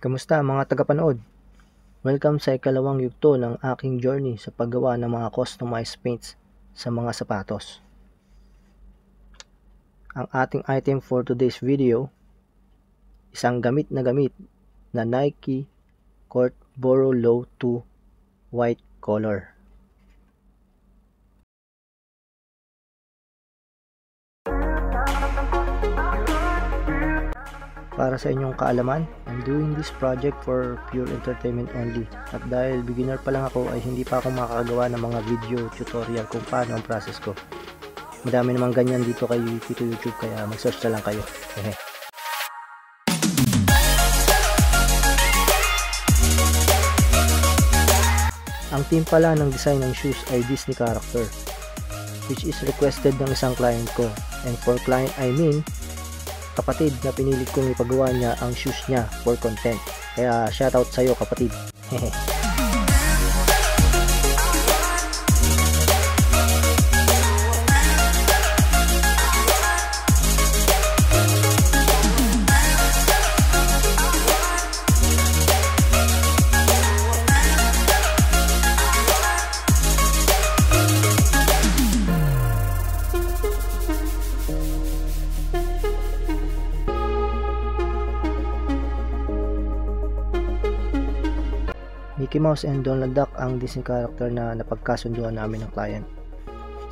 Kamusta mga tagapanood? Welcome sa ikalawang yugto ng aking journey sa paggawa ng mga customized paints sa mga sapatos. Ang ating item for today's video, isang gamit na Nike Court Boro Low 2 white color. Para sa inyong kaalaman, I'm doing this project for pure entertainment only. At dahil beginner pa lang ako ay hindi pa ako makakagawa ng mga video tutorial kung paano ang process ko. Madami namang ganyan dito kay YouTube kaya mag-search na lang kayo. Ang team pala ng design ng shoes ay Disney character, which is requested ng isang client ko. And for client I mean kapatid na pinilit kong ipagawa niya ang shoes niya for content. Kaya shoutout sa'yo kapatid. Mickey Mouse and Donald Duck ang Disney character na napagkasunduan namin ng client.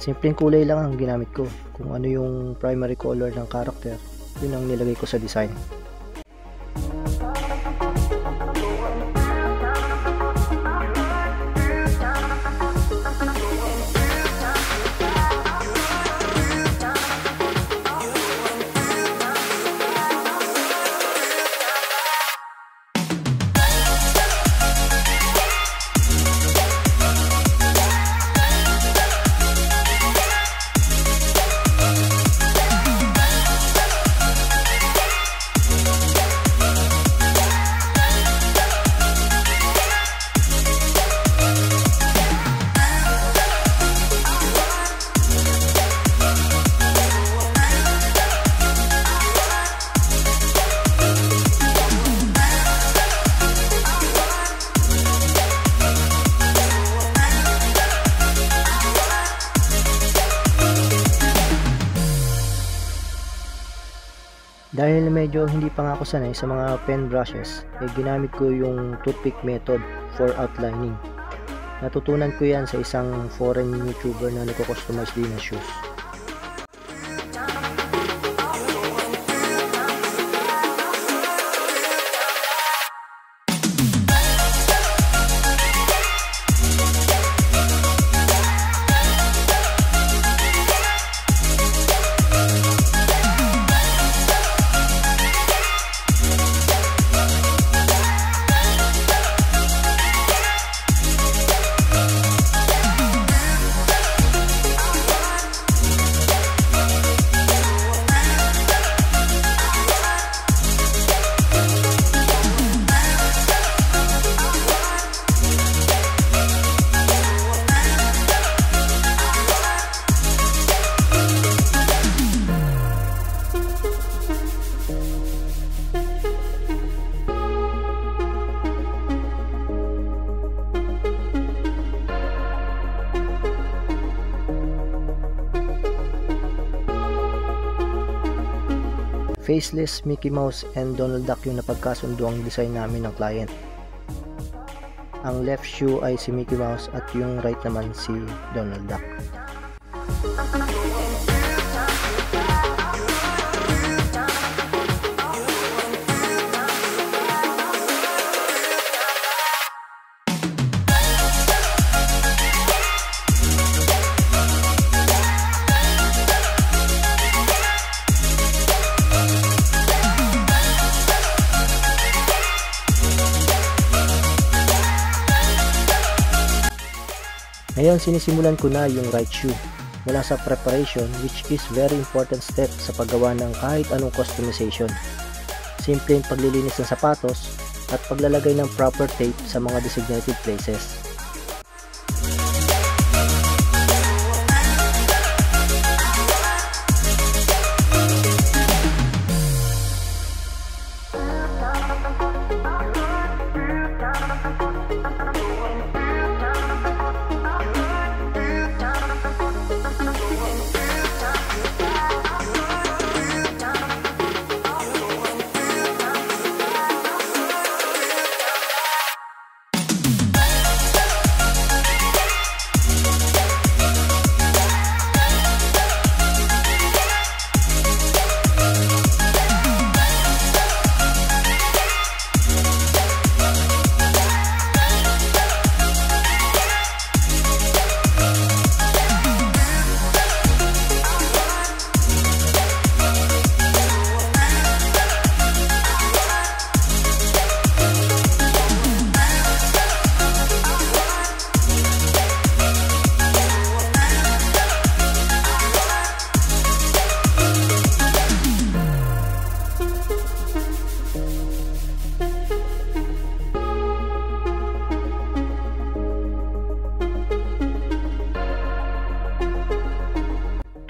Simpleng kulay lang ang ginamit ko. Kung ano yung primary color ng character, yun ang nilagay ko sa design. Dahil medyo hindi pa nga ako sanay sa mga pen brushes, ginamit ko yung toothpick method for outlining. Natutunan ko yan sa isang foreign YouTuber na nagko-customize din na shoes. Faceless Mickey Mouse and Donald Duck yung napagkasundo ang design namin ng client. Ang left shoe ay si Mickey Mouse at yung right naman si Donald Duck. Ngayon sinisimulan ko na yung right shoe mula sa preparation, which is very important step sa paggawa ng kahit anong customization. Simpleng paglilinis ng sapatos at paglalagay ng proper tape sa mga designated places.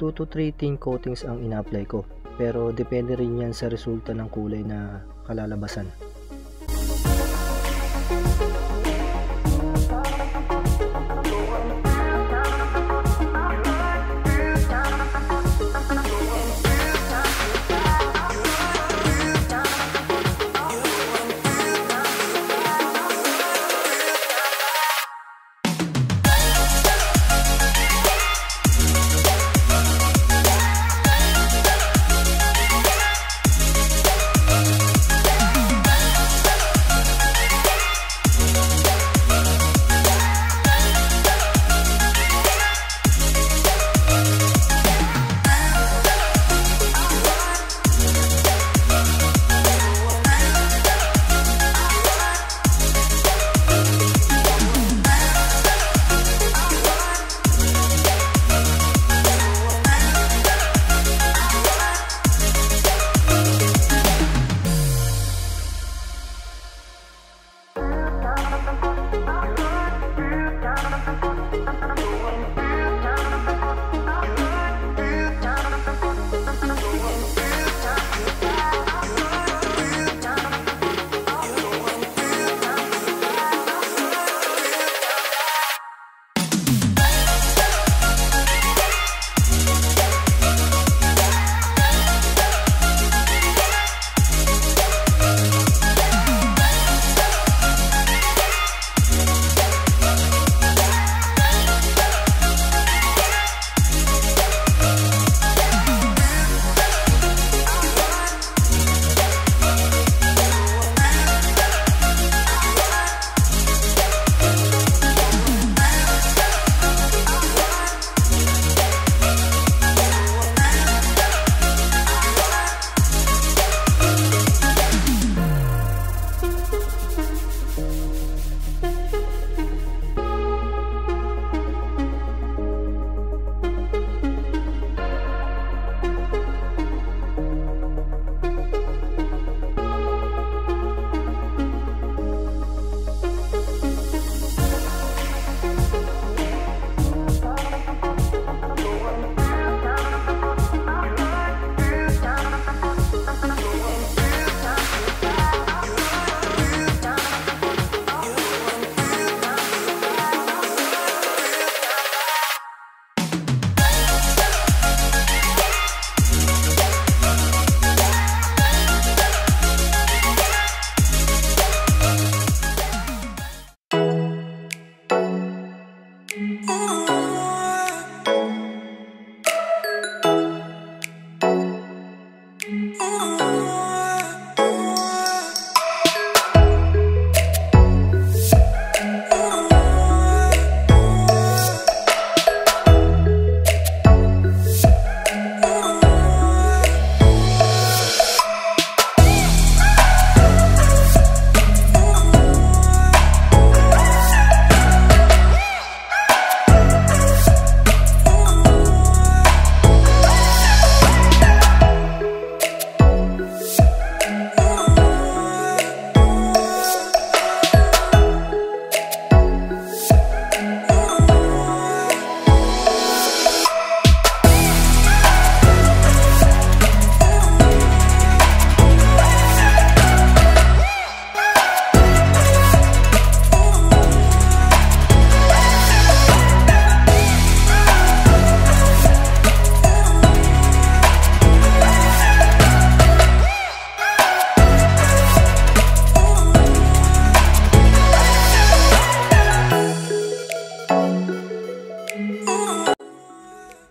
2 to 3 thin coatings ang ina-apply ko, pero depende rin yan sa resulta ng kulay na kalalabasan.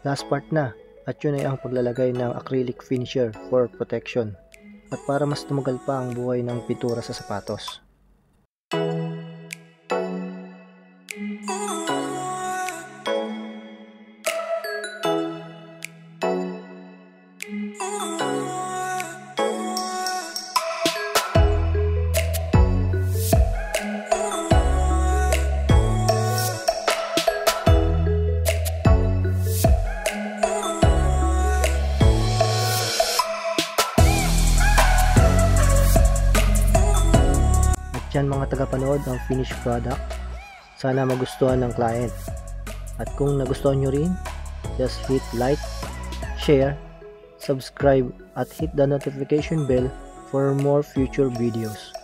Last part na, at yun ay ang paglalagay ng acrylic finisher for protection at para mas tumagal pa ang buhay ng pintura sa sapatos. Yan mga tagapanood ng finished product. Sana magustuhan ng client. At kung nagustuhan nyo rin, just hit like, share, subscribe at hit the notification bell for more future videos.